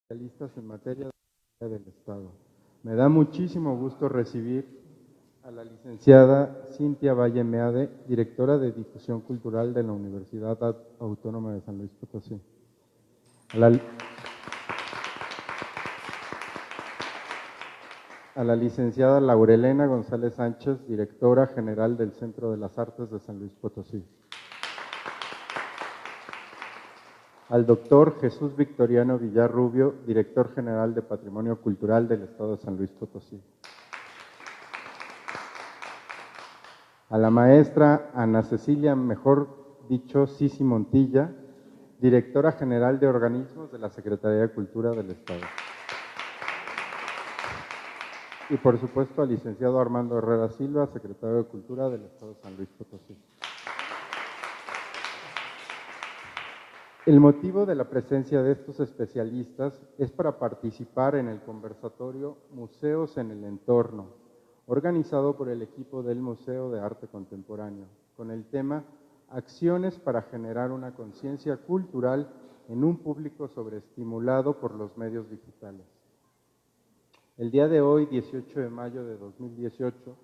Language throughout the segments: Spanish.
especialistas en materia del Estado. Me da muchísimo gusto recibir a la licenciada Cintia Valle Meade, directora de Difusión Cultural de la Universidad Autónoma de San Luis Potosí. A la licenciada Laurelena González Sánchez, directora general del Centro de las Artes de San Luis Potosí. Al doctor Jesús Victoriano Villar Rubio, director general de Patrimonio Cultural del Estado de San Luis Potosí. A la maestra Ana Cecilia, mejor dicho, Sisi Montilla, directora general de organismos de la Secretaría de Cultura del Estado. Y por supuesto al licenciado Armando Herrera Silva, secretario de Cultura del Estado de San Luis Potosí. El motivo de la presencia de estos especialistas es para participar en el conversatorio Museos en el Entorno, organizado por el equipo del Museo de Arte Contemporáneo, con el tema Acciones para generar una conciencia cultural en un público sobreestimulado por los medios digitales. El día de hoy, 18 de mayo de 2018,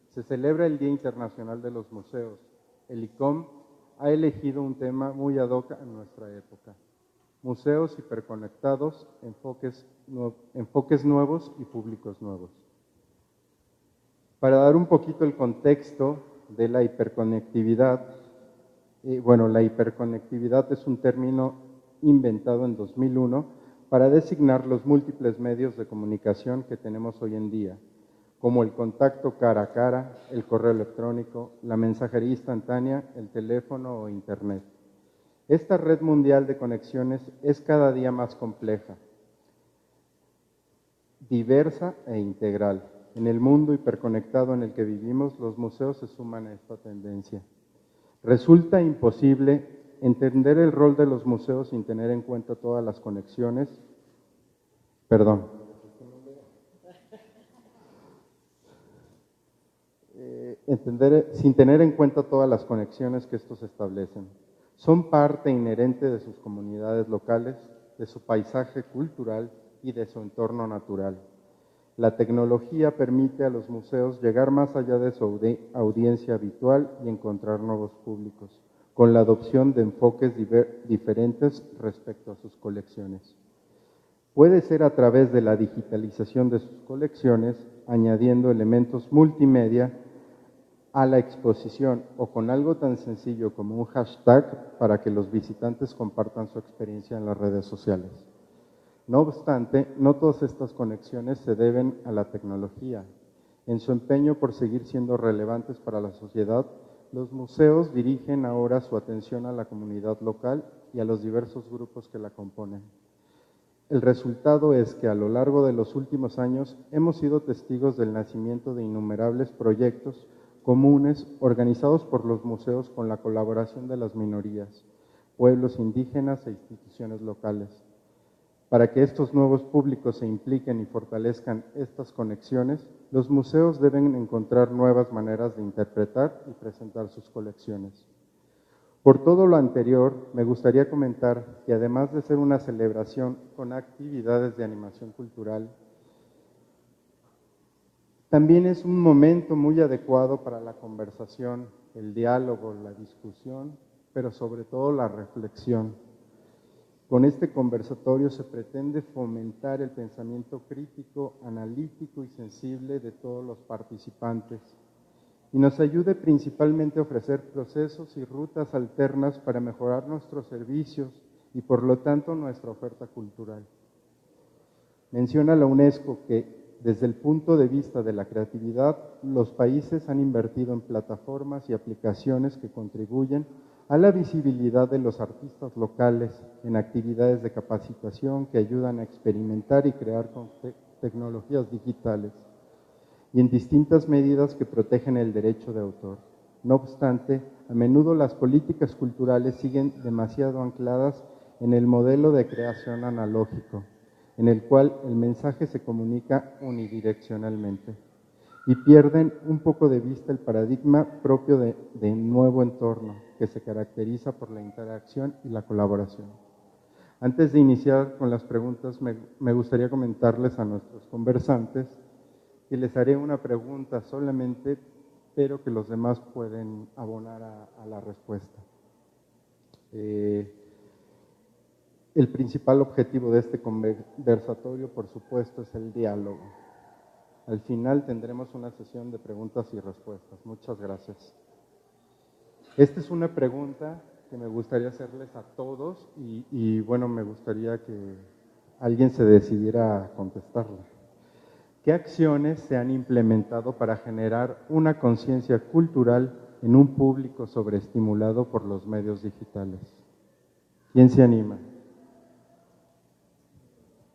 se celebra el Día Internacional de los Museos. El ICOM ha elegido un tema muy ad hoc en nuestra época: museos hiperconectados, enfoques nuevos y públicos nuevos. Para dar un poquito el contexto de la hiperconectividad, la hiperconectividad es un término inventado en 2001 para designar los múltiples medios de comunicación que tenemos hoy en día, como el contacto cara a cara, el correo electrónico, la mensajería instantánea, el teléfono o Internet. Esta red mundial de conexiones es cada día más compleja, diversa e integral. En el mundo hiperconectado en el que vivimos, los museos se suman a esta tendencia. Resulta imposible entender el rol de los museos sin tener en cuenta todas las conexiones. Sin tener en cuenta todas las conexiones que estos establecen. Son parte inherente de sus comunidades locales, de su paisaje cultural y de su entorno natural. La tecnología permite a los museos llegar más allá de su audiencia habitual y encontrar nuevos públicos, con la adopción de enfoques diferentes respecto a sus colecciones. Puede ser a través de la digitalización de sus colecciones, añadiendo elementos multimedia a la exposición o con algo tan sencillo como un hashtag para que los visitantes compartan su experiencia en las redes sociales. No obstante, no todas estas conexiones se deben a la tecnología. En su empeño por seguir siendo relevantes para la sociedad, los museos dirigen ahora su atención a la comunidad local y a los diversos grupos que la componen. El resultado es que a lo largo de los últimos años hemos sido testigos del nacimiento de innumerables proyectos comunes organizados por los museos con la colaboración de las minorías, pueblos indígenas e instituciones locales. Para que estos nuevos públicos se impliquen y fortalezcan estas conexiones, los museos deben encontrar nuevas maneras de interpretar y presentar sus colecciones. Por todo lo anterior, me gustaría comentar que además de ser una celebración con actividades de animación cultural, también es un momento muy adecuado para la conversación, el diálogo, la discusión, pero sobre todo la reflexión. Con este conversatorio se pretende fomentar el pensamiento crítico, analítico y sensible de todos los participantes y nos ayude principalmente a ofrecer procesos y rutas alternas para mejorar nuestros servicios y por lo tanto nuestra oferta cultural. Menciona la UNESCO que desde el punto de vista de la creatividad, los países han invertido en plataformas y aplicaciones que contribuyen a la visibilidad de los artistas locales en actividades de capacitación que ayudan a experimentar y crear con tecnologías digitales y en distintas medidas que protegen el derecho de autor. No obstante, a menudo las políticas culturales siguen demasiado ancladas en el modelo de creación analógico, en el cual el mensaje se comunica unidireccionalmente y pierden un poco de vista el paradigma propio de nuevo entorno, que se caracteriza por la interacción y la colaboración. Antes de iniciar con las preguntas, me gustaría comentarles a nuestros conversantes que les haré una pregunta solamente, pero que los demás pueden abonar a la respuesta. El principal objetivo de este conversatorio, por supuesto, es el diálogo. Al final tendremos una sesión de preguntas y respuestas. Muchas gracias. Esta es una pregunta que me gustaría hacerles a todos y bueno, me gustaría que alguien se decidiera a contestarla. ¿Qué acciones se han implementado para generar una conciencia cultural en un público sobreestimulado por los medios digitales? ¿Quién se anima?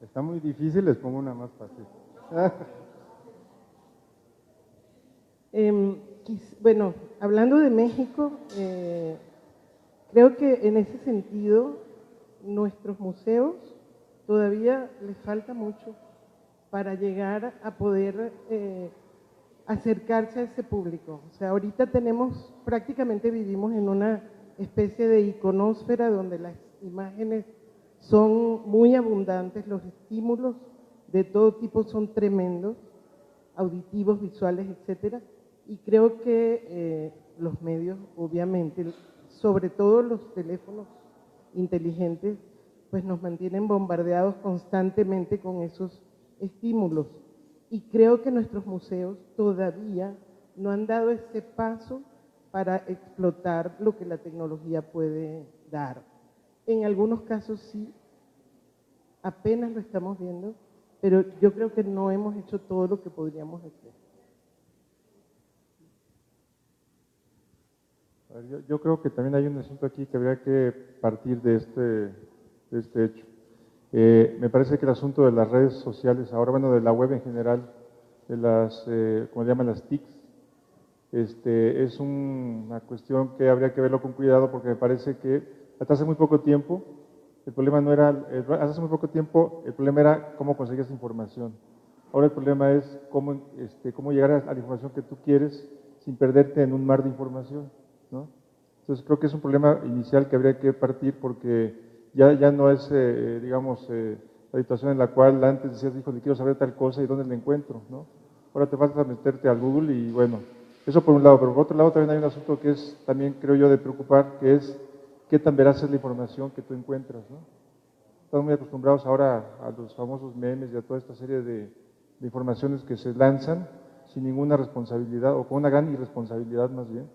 Está muy difícil, les pongo una más fácil. Bueno, hablando de México, creo que en ese sentido nuestros museos todavía les falta mucho para llegar a poder acercarse a ese público. O sea, ahorita prácticamente vivimos en una especie de iconósfera donde las imágenes son muy abundantes, los estímulos de todo tipo son tremendos, auditivos, visuales, etcétera, y creo que los medios, obviamente, sobre todo los teléfonos inteligentes, pues nos mantienen bombardeados constantemente con esos estímulos. Y creo que nuestros museos todavía no han dado ese paso para explotar lo que la tecnología puede dar. En algunos casos sí, apenas lo estamos viendo, pero yo creo que no hemos hecho todo lo que podríamos hacer. Yo creo que también hay un asunto aquí que habría que partir de este hecho. Me parece que el asunto de las redes sociales, ahora bueno, de la web en general, de las, como le llaman las TICs, es una cuestión que habría que verlo con cuidado porque me parece que hasta hace muy poco tiempo el problema no era, hace muy poco tiempo el problema era cómo conseguir esa información. Ahora el problema es cómo llegar a la información que tú quieres sin perderte en un mar de información, ¿no? Entonces creo que es un problema inicial que habría que partir porque ya no es, digamos, la situación en la cual antes decías, híjole, quiero saber tal cosa y dónde la encuentro, ¿no? Ahora te falta meterte al Google y bueno, eso por un lado, pero por otro lado también hay un asunto que es también, creo yo, de preocupar, que es qué tan veraz es la información que tú encuentras, ¿no? Estamos muy acostumbrados ahora a los famosos memes y a toda esta serie de informaciones que se lanzan sin ninguna responsabilidad o con una gran irresponsabilidad más bien,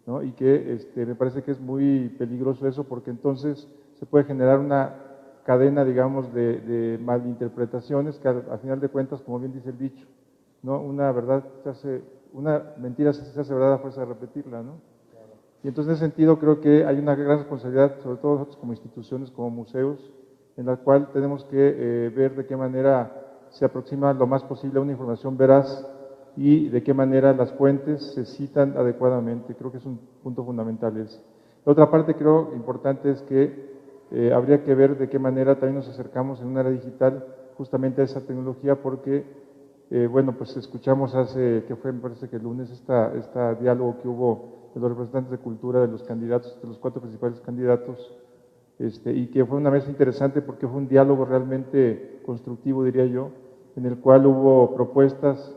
¿no? Y que me parece que es muy peligroso eso porque entonces se puede generar una cadena, digamos, de malinterpretaciones que al final de cuentas, como bien dice el dicho, ¿no? Una mentira se hace verdad a fuerza de repetirla, ¿no? Y entonces en ese sentido creo que hay una gran responsabilidad, sobre todo nosotros como instituciones, como museos, en la cual tenemos que ver de qué manera se aproxima lo más posible a una información veraz y de qué manera las fuentes se citan adecuadamente. Creo que es un punto fundamental ese. La otra parte creo importante es que habría que ver de qué manera también nos acercamos en una era digital justamente a esa tecnología porque, bueno, pues escuchamos que fue, me parece que el lunes, este diálogo que hubo de los representantes de cultura de los candidatos, de los 4 principales candidatos, y que fue una mesa interesante porque fue un diálogo realmente constructivo, diría yo, en el cual hubo propuestas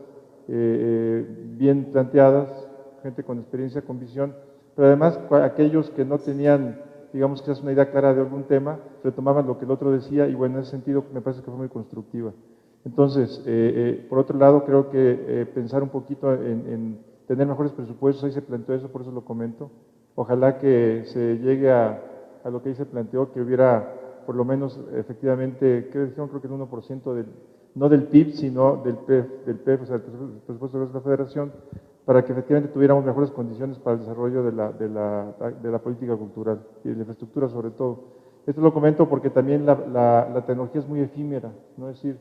bien planteadas, gente con experiencia, con visión, pero además aquellos que no tenían, digamos, quizás una idea clara de algún tema, retomaban lo que el otro decía y bueno, en ese sentido me parece que fue muy constructiva. Entonces, por otro lado, creo que pensar un poquito en tener mejores presupuestos, ahí se planteó eso, por eso lo comento. Ojalá que se llegue a lo que ahí se planteó, que hubiera por lo menos efectivamente, creo que el 1% no del PIB, sino del PEF, o sea, el presupuesto de la Federación, para que efectivamente tuviéramos mejores condiciones para el desarrollo de la política cultural y de la infraestructura sobre todo. Esto lo comento porque también la tecnología es muy efímera, ¿no? Es decir,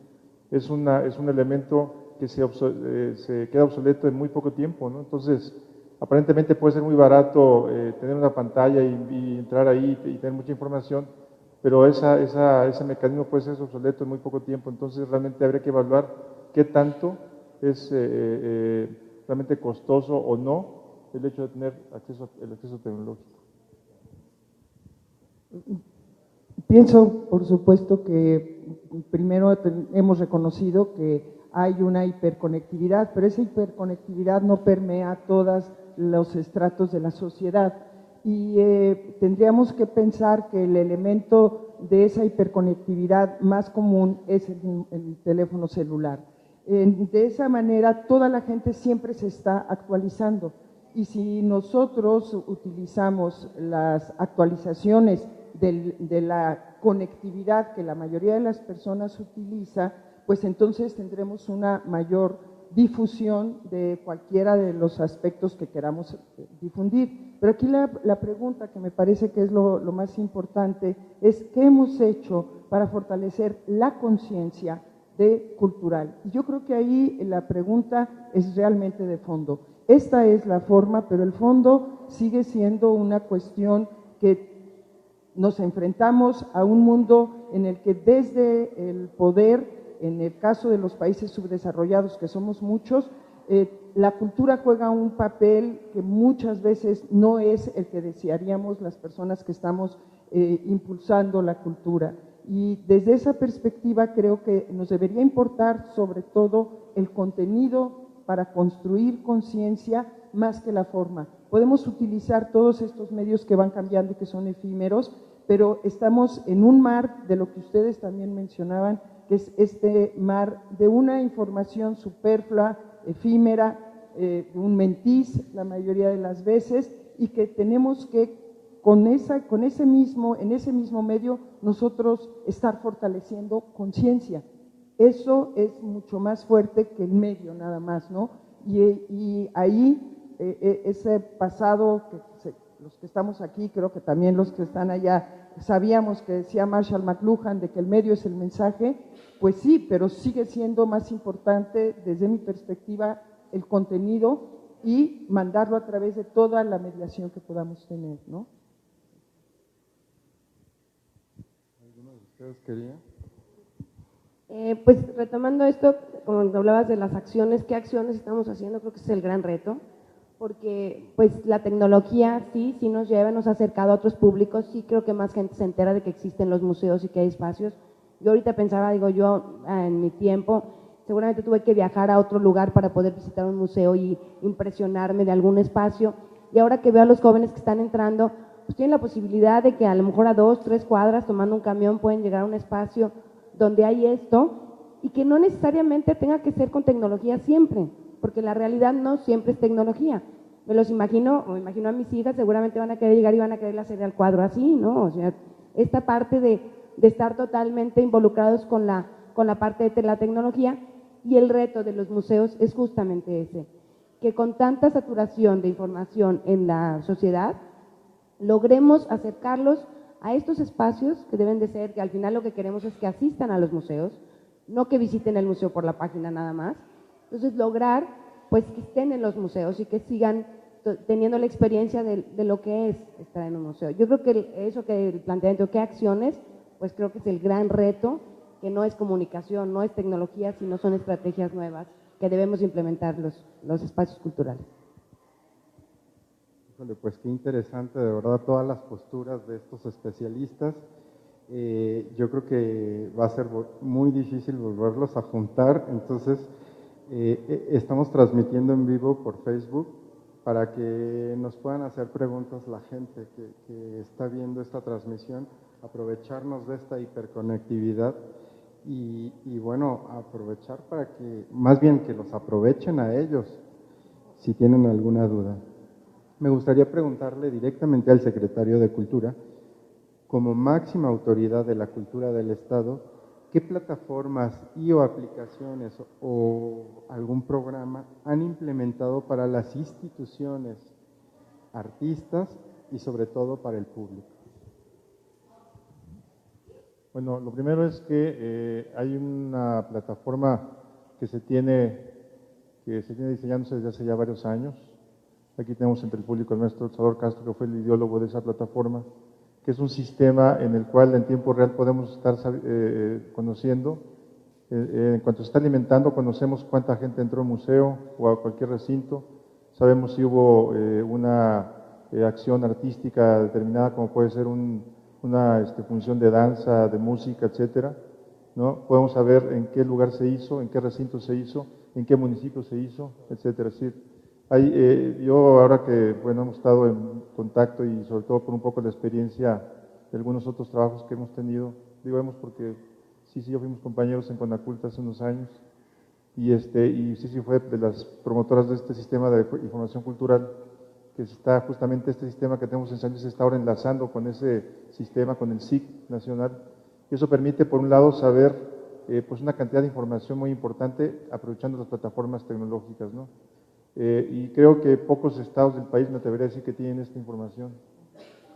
es un elemento que se queda obsoleto en muy poco tiempo, ¿no? Entonces, aparentemente puede ser muy barato tener una pantalla y entrar ahí y tener mucha información, pero ese mecanismo puede ser obsoleto en muy poco tiempo, entonces realmente habría que evaluar qué tanto es realmente costoso o no el hecho de tener el acceso tecnológico. Pienso, por supuesto, que primero hemos reconocido que hay una hiperconectividad, pero esa hiperconectividad no permea todos los estratos de la sociedad. Y tendríamos que pensar que el elemento de esa hiperconectividad más común es el teléfono celular. De esa manera, toda la gente siempre se está actualizando. Y si nosotros utilizamos las actualizaciones de la conectividad que la mayoría de las personas utiliza, pues entonces tendremos una mayor difusión de cualquiera de los aspectos que queramos difundir. Pero aquí la pregunta que me parece que es lo más importante es ¿qué hemos hecho para fortalecer la conciencia cultural? Y yo creo que ahí la pregunta es realmente de fondo. Esta es la forma, pero el fondo sigue siendo una cuestión que nos enfrentamos a un mundo en el que desde el poder, en el caso de los países subdesarrollados, que somos muchos, la cultura juega un papel que muchas veces no es el que desearíamos las personas que estamos impulsando la cultura. Y desde esa perspectiva creo que nos debería importar sobre todo el contenido para construir conciencia más que la forma. Podemos utilizar todos estos medios que van cambiando y que son efímeros, pero estamos en un mar de lo que ustedes también mencionaban, que es este mar de una información superflua, efímera, un mentiz la mayoría de las veces, y que tenemos que en ese mismo medio nosotros estar fortaleciendo conciencia. Eso es mucho más fuerte que el medio nada más, ¿no? Y ahí ese pasado, los que estamos aquí, creo que también los que están allá, sabíamos que decía Marshall McLuhan de que el medio es el mensaje, pues sí, pero sigue siendo más importante desde mi perspectiva el contenido y mandarlo a través de toda la mediación que podamos tener, ¿no? ¿Alguno de ustedes quería? Pues retomando esto, como hablabas de las acciones, ¿qué acciones estamos haciendo? Creo que ese es el gran reto, porque pues la tecnología sí nos lleva, nos ha acercado a otros públicos, sí creo que más gente se entera de que existen los museos y que hay espacios. Yo ahorita pensaba, en mi tiempo, seguramente tuve que viajar a otro lugar para poder visitar un museo y impresionarme de algún espacio, y ahora que veo a los jóvenes que están entrando, pues tienen la posibilidad de que a lo mejor a 2, 3 cuadras tomando un camión pueden llegar a un espacio donde hay esto, y que no necesariamente tenga que ser con tecnología siempre, porque la realidad no siempre es tecnología. Me imagino a mis hijas, seguramente van a querer llegar y van a querer hacer el cuadro así, ¿no? O sea, esta parte de estar totalmente involucrados con la parte de la tecnología, y el reto de los museos es justamente ese, que con tanta saturación de información en la sociedad, logremos acercarlos a estos espacios que deben de ser, que al final lo que queremos es que asistan a los museos, no que visiten el museo por la página nada más. Entonces lograr pues que estén en los museos y que sigan teniendo la experiencia de lo que es estar en un museo. Yo creo que el planteamiento, ¿qué acciones? Pues creo que es el gran reto, que no es comunicación, no es tecnología, sino son estrategias nuevas que debemos implementar los espacios culturales. Híjole, pues qué interesante, de verdad, todas las posturas de estos especialistas. Yo creo que va a ser muy difícil volverlos a juntar, entonces estamos transmitiendo en vivo por Facebook para que nos puedan hacer preguntas la gente que está viendo esta transmisión, aprovecharnos de esta hiperconectividad y bueno, aprovechar para que, más bien que los aprovechen a ellos, si tienen alguna duda. Me gustaría preguntarle directamente al secretario de Cultura, como máxima autoridad de la cultura del Estado, ¿qué plataformas o aplicaciones o algún programa han implementado para las instituciones, artistas y sobre todo para el público? Bueno, lo primero es que hay una plataforma que se tiene diseñándose desde hace ya varios años. Aquí tenemos entre el público el maestro Salvador Castro, que fue el ideólogo de esa plataforma, que es un sistema en el cual en tiempo real podemos estar conociendo, en cuanto se está alimentando, conocemos cuánta gente entró al museo o a cualquier recinto, sabemos si hubo una acción artística determinada, como puede ser una una función de danza, de música, etcétera, ¿no? Podemos saber en qué lugar se hizo, en qué recinto se hizo, en qué municipio se hizo, etcétera. Es decir, yo ahora que bueno, hemos estado en contacto y sobre todo por un poco la experiencia de algunos otros trabajos que hemos tenido, digo hemos porque sí, yo fuimos compañeros en Conaculta hace unos años y sí fue de las promotoras de este sistema de información cultural, que está justamente este sistema que tenemos en San Luis se está ahora enlazando con ese sistema, con el SIC nacional, y eso permite por un lado saber pues una cantidad de información muy importante aprovechando las plataformas tecnológicas, ¿no? Y creo que pocos estados del país me atrevería a decir que tienen esta información.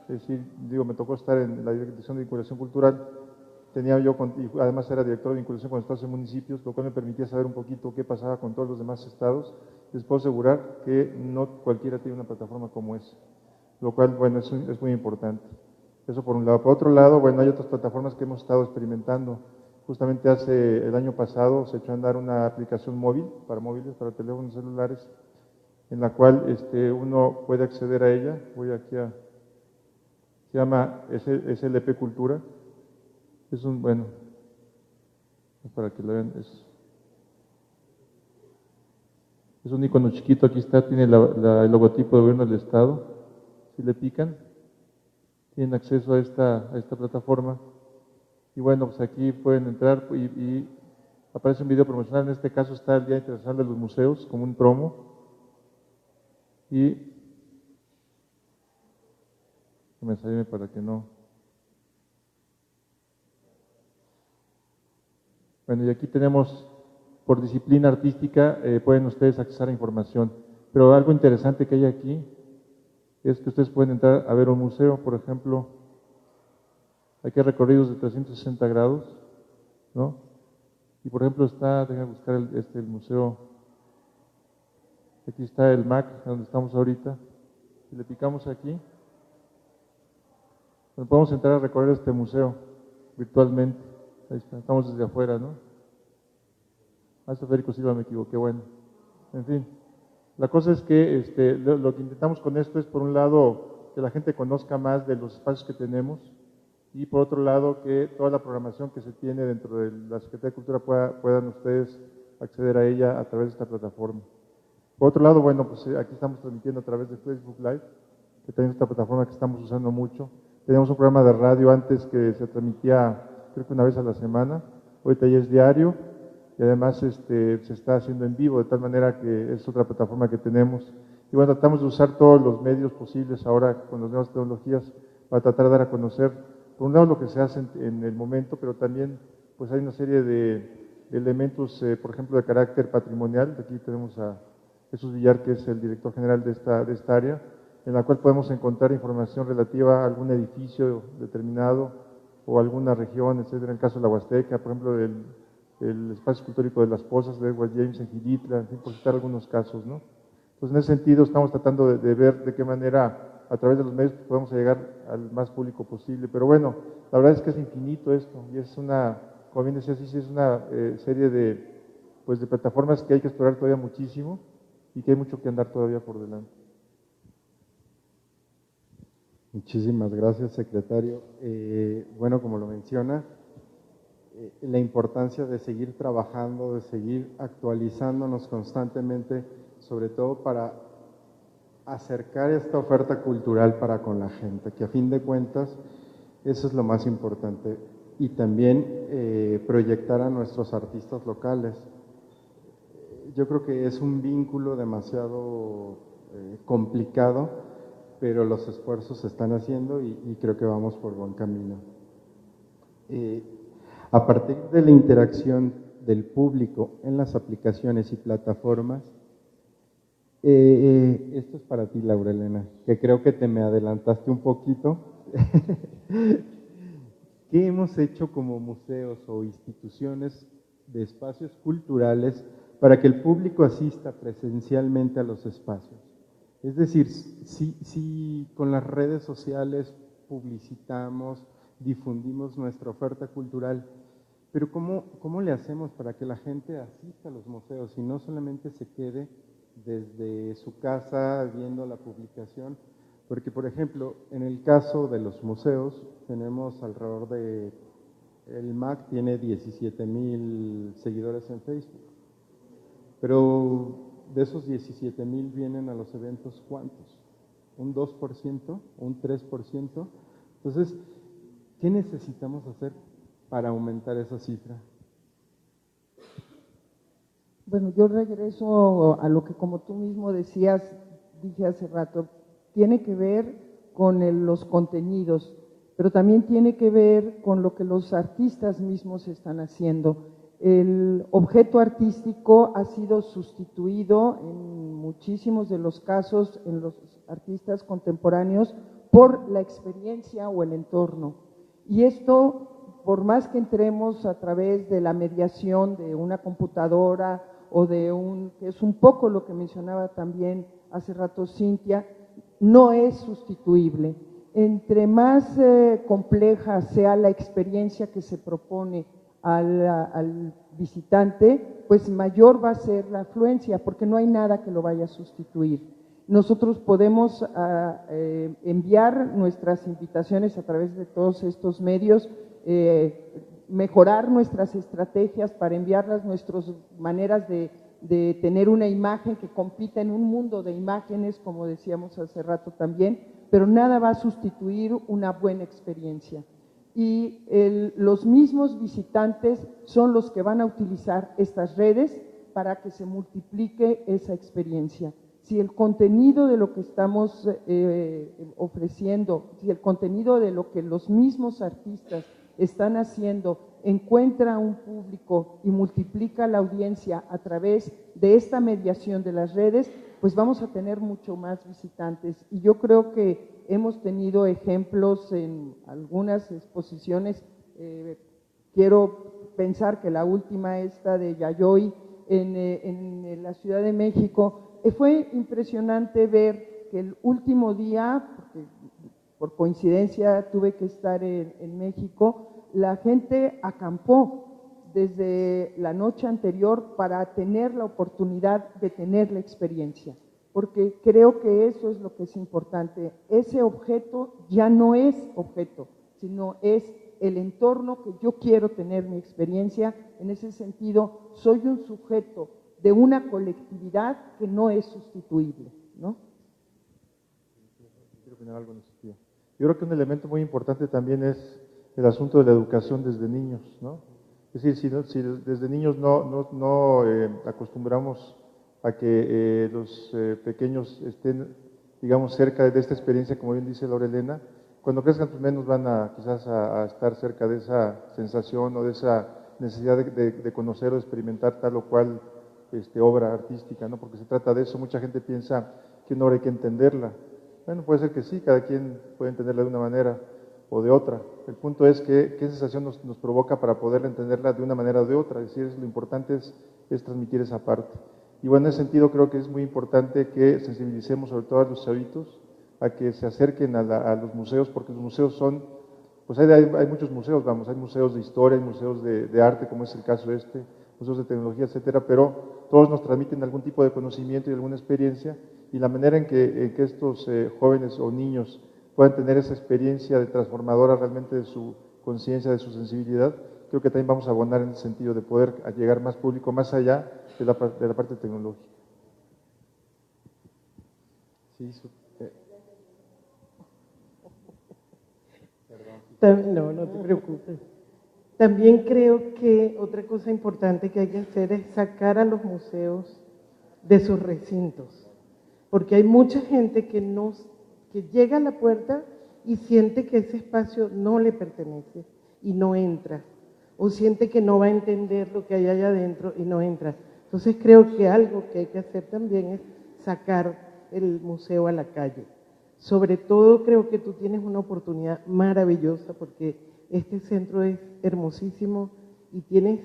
Es decir, digo, me tocó estar en la Dirección de Vinculación Cultural, y además era director de vinculación con estados y municipios, lo cual me permitía saber un poquito qué pasaba con todos los demás estados. Les puedo asegurar que no cualquiera tiene una plataforma como esa, lo cual, bueno, es muy importante. Eso por un lado. Por otro lado, bueno, hay otras plataformas que hemos estado experimentando. Justamente el año pasado se echó a andar una aplicación móvil, para móviles, para teléfonos celulares, en la cual uno puede acceder a ella. Se llama SLP Cultura. Es bueno, para que lo vean, es un icono chiquito, aquí está, tiene el logotipo de gobierno del estado. Si le pican, tienen acceso a esta plataforma. Y bueno, pues aquí pueden entrar y aparece un video promocional. En este caso está el Día Internacional de los Museos, como un promo. Y me sale para que no. Bueno, y aquí tenemos, por disciplina artística, pueden ustedes accesar a información. Pero algo interesante que hay aquí es que ustedes pueden entrar a ver un museo, por ejemplo, aquí hay recorridos de 360 grados, ¿no? Y por ejemplo déjenme buscar el museo, aquí está el MAC, donde estamos ahorita. Si le picamos aquí, podemos entrar a recorrer este museo virtualmente. Ahí está, estamos desde afuera, ¿no? Federico Silva, me equivoqué, bueno. En fin, la cosa es que lo que intentamos con esto es, por un lado, que la gente conozca más de los espacios que tenemos y, por otro lado, que toda la programación que se tiene dentro de la Secretaría de Cultura puedan ustedes acceder a ella a través de esta plataforma. Por otro lado, bueno, pues aquí estamos transmitiendo a través de Facebook Live, que también es esta plataforma que estamos usando mucho. Teníamos un programa de radio antes que se transmitía, creo que una vez a la semana, ahorita ya es diario, y además se está haciendo en vivo, de tal manera que es otra plataforma que tenemos. Y bueno, tratamos de usar todos los medios posibles ahora con las nuevas tecnologías para tratar de dar a conocer, por un lado, lo que se hace en el momento, pero también pues hay una serie de elementos, por ejemplo, de carácter patrimonial. Aquí tenemos a Jesús Villar, que es el director general de esta área, en la cual podemos encontrar información relativa a algún edificio determinado o alguna región, etcétera. En el caso de la Huasteca, por ejemplo, el espacio escultórico de las Pozas de Edward James en Gilitla, en fin, por citar algunos casos, ¿no? Entonces, en ese sentido, estamos tratando de ver de qué manera, a través de los medios, podemos llegar al más público posible. Pero bueno, la verdad es que es infinito esto, y es como bien decía Cici, es una serie de plataformas que hay que explorar todavía muchísimo y que hay mucho que andar todavía por delante. Muchísimas gracias, secretario. Bueno, como lo menciona, la importancia de seguir trabajando, de seguir actualizándonos constantemente, sobre todo para acercar esta oferta cultural para con la gente, que a fin de cuentas eso es lo más importante, y también proyectar a nuestros artistas locales. Yo creo que es un vínculo demasiado complicado, pero los esfuerzos se están haciendo y creo que vamos por buen camino. A partir de la interacción del público en las aplicaciones y plataformas, esto es para ti, Laura Elena, que creo que te me adelantaste un poquito. ¿Qué hemos hecho como museos o instituciones de espacios culturales para que el público asista presencialmente a los espacios? Es decir, si con las redes sociales publicitamos, difundimos nuestra oferta cultural, pero ¿cómo le hacemos para que la gente asista a los museos y no solamente se quede desde su casa viendo la publicación? Porque, por ejemplo, en el caso de los museos, tenemos alrededor de, el MAC tiene 17,000 seguidores en Facebook, pero de esos 17,000 vienen a los eventos, ¿cuántos? ¿Un 2%? ¿Un 3%? Entonces, ¿qué necesitamos hacer para aumentar esa cifra? Bueno, yo regreso a lo que, como tú mismo decías, dije hace rato, tiene que ver con los contenidos, pero también tiene que ver con lo que los artistas mismos están haciendo. El objeto artístico ha sido sustituido en muchísimos de los casos en los artistas contemporáneos por la experiencia o el entorno. Y esto, por más que entremos a través de la mediación de una computadora o que es un poco lo que mencionaba también hace rato Cintia, no es sustituible. Entre más compleja sea la experiencia que se propone al visitante, pues mayor va a ser la afluencia, porque no hay nada que lo vaya a sustituir. Nosotros podemos enviar nuestras invitaciones a través de todos estos medios, mejorar nuestras estrategias para enviarlas, nuestras maneras de tener una imagen que compita en un mundo de imágenes, como decíamos hace rato también, pero nada va a sustituir una buena experiencia. Y los mismos visitantes son los que van a utilizar estas redes para que se multiplique esa experiencia. Si el contenido de lo que estamos ofreciendo, si el contenido de lo que los mismos artistas están haciendo encuentra un público y multiplica la audiencia a través de esta mediación de las redes, pues vamos a tener mucho más visitantes. Y yo creo que hemos tenido ejemplos en algunas exposiciones, quiero pensar que la última, esta de Yayoi en la Ciudad de México, fue impresionante ver que el último día, porque por coincidencia tuve que estar en México, la gente acampó desde la noche anterior para tener la oportunidad de tener la experiencia, porque creo que eso es lo que es importante. Ese objeto ya no es objeto, sino es el entorno que yo quiero tener mi experiencia. En ese sentido, soy un sujeto de una colectividad que no es sustituible, ¿no? Quiero opinar algo en ese sentido. Yo creo que un elemento muy importante también es el asunto de la educación desde niños, ¿no? Es decir, si desde niños no acostumbramos a que los pequeños estén, digamos, cerca de esta experiencia, como bien dice Laurelena, cuando crezcan pues menos van quizás a estar cerca de esa sensación o de esa necesidad de conocer o experimentar tal o cual obra artística, ¿no? Porque se trata de eso. Mucha gente piensa que una obra hay que entenderla. Bueno, puede ser que sí, cada quien puede entenderla de una manera o de otra. El punto es qué sensación nos provoca para poderla entenderla de una manera o de otra. Es decir, lo importante es transmitir esa parte. Y bueno, en ese sentido creo que es muy importante que sensibilicemos sobre todo a los chavitos a que se acerquen a los museos, porque los museos son, pues hay muchos museos, vamos, hay museos de historia, hay museos de arte, como es el caso museos de tecnología, etcétera, pero todos nos transmiten algún tipo de conocimiento y alguna experiencia, y la manera en que estos jóvenes o niños puedan tener esa experiencia de transformadora realmente de su conciencia, de su sensibilidad, creo que también vamos a abonar en el sentido de poder llegar más público, más allá de la parte tecnológica. Sí, No, no te preocupes. También creo que otra cosa importante que hay que hacer es sacar a los museos de sus recintos, porque hay mucha gente que llega a la puerta y siente que ese espacio no le pertenece y no entra, o siente que no va a entender lo que hay allá adentro y no entra. Entonces creo que algo que hay que hacer también es sacar el museo a la calle. Sobre todo creo que tú tienes una oportunidad maravillosa porque este centro es hermosísimo y tienes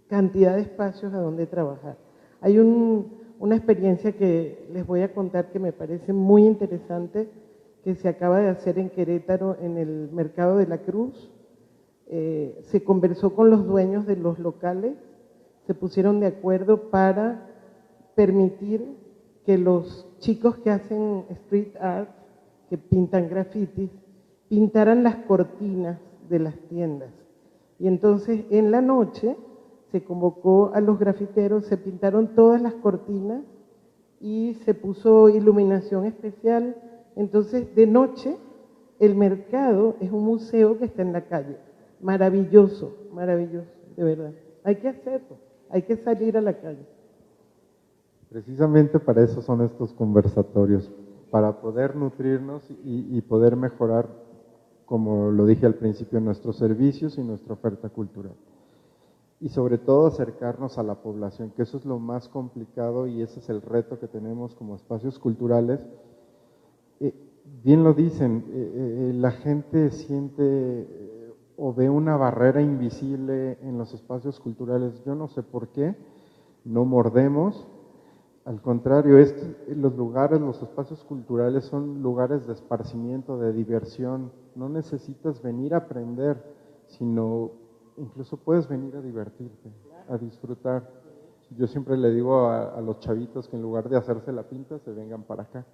cantidad de espacios a donde trabajar. Hay una experiencia que les voy a contar que me parece muy interesante, que se acaba de hacer en Querétaro, en el Mercado de la Cruz. Se conversó con los dueños de los locales, se pusieron de acuerdo para permitir que los chicos que hacen street art, que pintan grafitis, pintaran las cortinas de las tiendas. Y entonces en la noche se convocó a los grafiteros, se pintaron todas las cortinas y se puso iluminación especial. Entonces de noche el mercado es un museo que está en la calle. Maravilloso, maravilloso, de verdad. Hay que hacerlo, hay que salir a la calle. Precisamente para eso son estos conversatorios, para poder nutrirnos y poder mejorar, como lo dije al principio, nuestros servicios y nuestra oferta cultural. Y sobre todo acercarnos a la población, que eso es lo más complicado y ese es el reto que tenemos como espacios culturales. Bien lo dicen, la gente siente o ve una barrera invisible en los espacios culturales. Yo no sé por qué, no mordemos. Al contrario, los lugares, los espacios culturales son lugares de esparcimiento, de diversión. No necesitas venir a aprender, sino incluso puedes venir a divertirte, a disfrutar. Yo siempre le digo a los chavitos que en lugar de hacerse la pinta, se vengan para acá.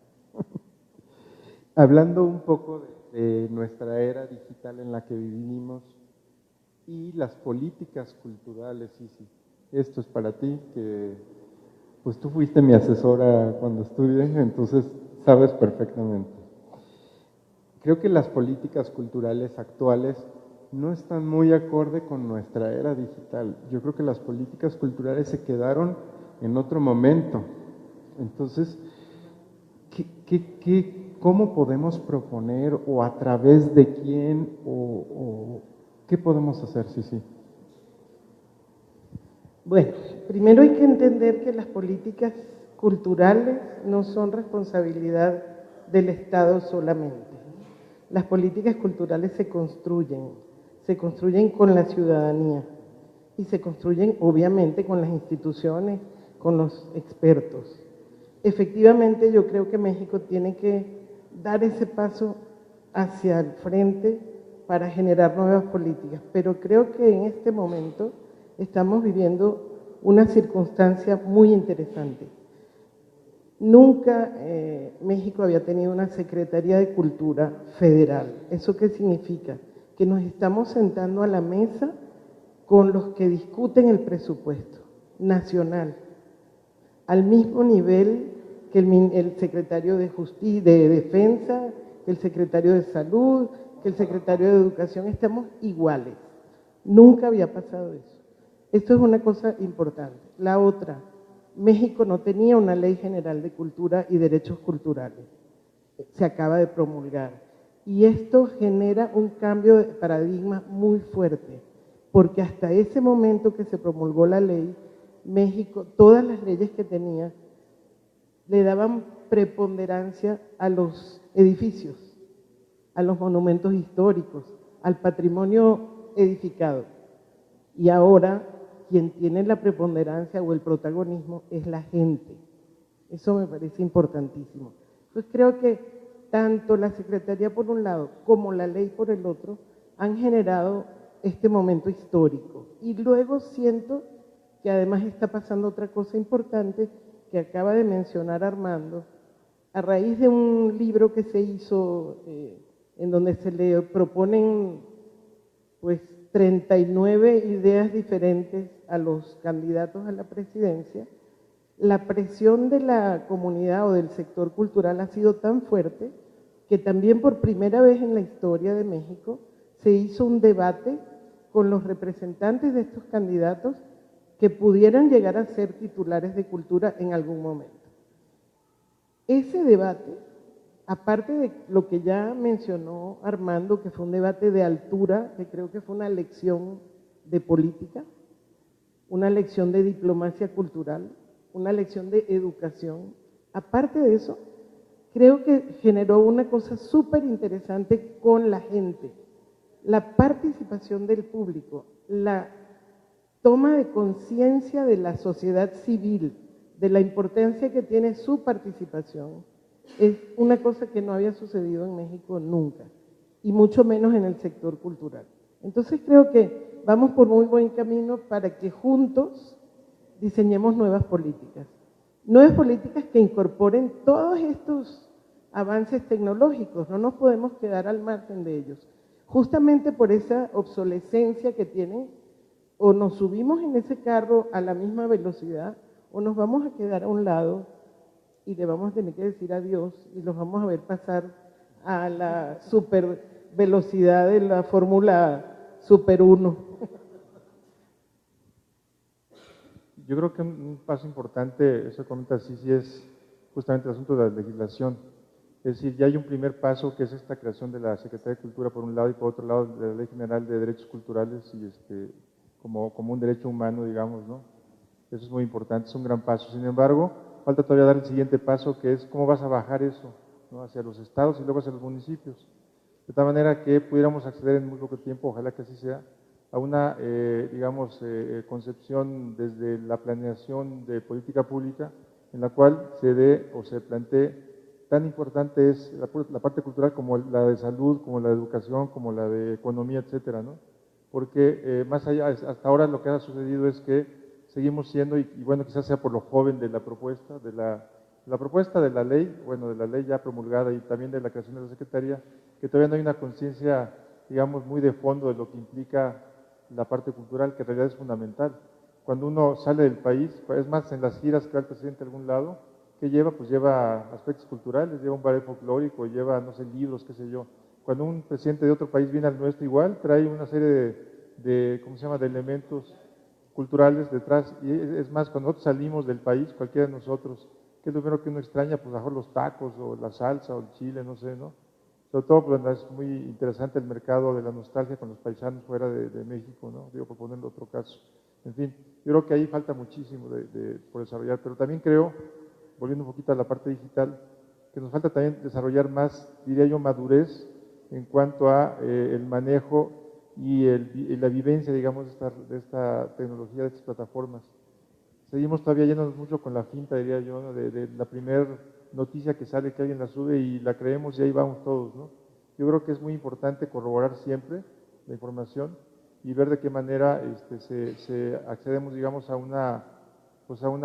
Hablando un poco de nuestra era digital en la que vivimos y las políticas culturales, sí, esto es para ti, que pues tú fuiste mi asesora cuando estudié, entonces sabes perfectamente. Creo que las políticas culturales actuales no están muy acorde con nuestra era digital. Yo creo que las políticas culturales se quedaron en otro momento. Entonces, ¿cómo podemos proponer o a través de quién o qué podemos hacer? Sí. Bueno, primero hay que entender que las políticas culturales no son responsabilidad del Estado solamente. Las políticas culturales se construyen con la ciudadanía y se construyen obviamente con las instituciones, con los expertos. Efectivamente, yo creo que México tiene que dar ese paso hacia el frente para generar nuevas políticas, pero creo que en este momento estamos viviendo una circunstancia muy interesante. Nunca México había tenido una Secretaría de Cultura federal. ¿Eso qué significa? Que nos estamos sentando a la mesa con los que discuten el presupuesto nacional, al mismo nivel que el secretario de Defensa, que el secretario de Salud, que el secretario de Educación, estamos iguales. Nunca había pasado eso. Esto es una cosa importante. La otra, México no tenía una ley general de cultura y derechos culturales. Se acaba de promulgar. Y esto genera un cambio de paradigma muy fuerte, porque hasta ese momento que se promulgó la ley, México, todas las leyes que tenía, le daban preponderancia a los edificios, a los monumentos históricos, al patrimonio edificado. Y ahora quien tiene la preponderancia o el protagonismo es la gente. Eso me parece importantísimo. Entonces creo que tanto la Secretaría por un lado como la ley por el otro han generado este momento histórico. Y luego siento que además está pasando otra cosa importante que acaba de mencionar Armando, a raíz de un libro que se hizo en donde se le proponen pues 39 ideas diferentes a los candidatos a la presidencia. La presión de la comunidad o del sector cultural ha sido tan fuerte que también por primera vez en la historia de México se hizo un debate con los representantes de estos candidatos que pudieran llegar a ser titulares de cultura en algún momento. Ese debate, aparte de lo que ya mencionó Armando, que fue un debate de altura, que creo que fue una lección de política, una lección de diplomacia cultural, una lección de educación, aparte de eso, creo que generó una cosa súper interesante con la gente, la participación del público, la toma de conciencia de la sociedad civil, de la importancia que tiene su participación, es una cosa que no había sucedido en México nunca, y mucho menos en el sector cultural. Entonces creo que vamos por muy buen camino para que juntos diseñemos nuevas políticas que incorporen todos estos avances tecnológicos, no nos podemos quedar al margen de ellos. Justamente por esa obsolescencia que tienen, o nos subimos en ese carro a la misma velocidad, o nos vamos a quedar a un lado y le vamos a tener que decir adiós y los vamos a ver pasar a la super velocidad de la Fórmula Super 1. Yo creo que un paso importante, eso comenta sí es justamente el asunto de la legislación. Es decir, ya hay un primer paso que es esta creación de la Secretaría de Cultura por un lado y por otro lado de la Ley General de Derechos Culturales y como un derecho humano, digamos, ¿no? Eso es muy importante, es un gran paso. Sin embargo, falta todavía dar el siguiente paso, que es cómo vas a bajar eso, ¿no? Hacia los estados y luego hacia los municipios. De tal manera que pudiéramos acceder en muy poco tiempo, ojalá que así sea, a una, concepción desde la planeación de política pública en la cual se dé o se plantee tan importante es la parte cultural como la de salud, como la de educación, como la de economía, etcétera, ¿no? Porque más allá, hasta ahora lo que ha sucedido es que seguimos siendo, y bueno, quizás sea por lo joven de la propuesta, de la propuesta de la ley, bueno, de la ley ya promulgada y también de la creación de la Secretaría, que todavía no hay una conciencia, digamos, muy de fondo de lo que implica la parte cultural, que en realidad es fundamental. Cuando uno sale del país, es más, en las giras que va el presidente a algún lado, ¿qué lleva? Pues lleva aspectos culturales, lleva un ballet folclórico, lleva, no sé, libros, qué sé yo. Cuando un presidente de otro país viene al nuestro igual, trae una serie ¿cómo se llama?, de elementos culturales detrás. Y es más, cuando nosotros salimos del país, cualquiera de nosotros, ¿qué es lo primero que uno extraña? Pues a lo mejor los tacos, o la salsa, o el chile, no sé, ¿no? Sobre todo, pues es muy interesante el mercado de la nostalgia con los paisanos fuera de México, ¿no? Digo, por ponerle otro caso. En fin, yo creo que ahí falta muchísimo por desarrollar, pero también creo, volviendo un poquito a la parte digital, que nos falta también desarrollar más, diría yo, madurez en cuanto a el manejo y la vivencia, digamos, de esta tecnología, de estas plataformas. Seguimos todavía yéndonos mucho con la finta, diría yo, ¿no? de la primera noticia que sale, que alguien la sube y la creemos y ahí vamos todos, ¿no? Yo creo que es muy importante corroborar siempre la información y ver de qué manera se accedemos, digamos, a una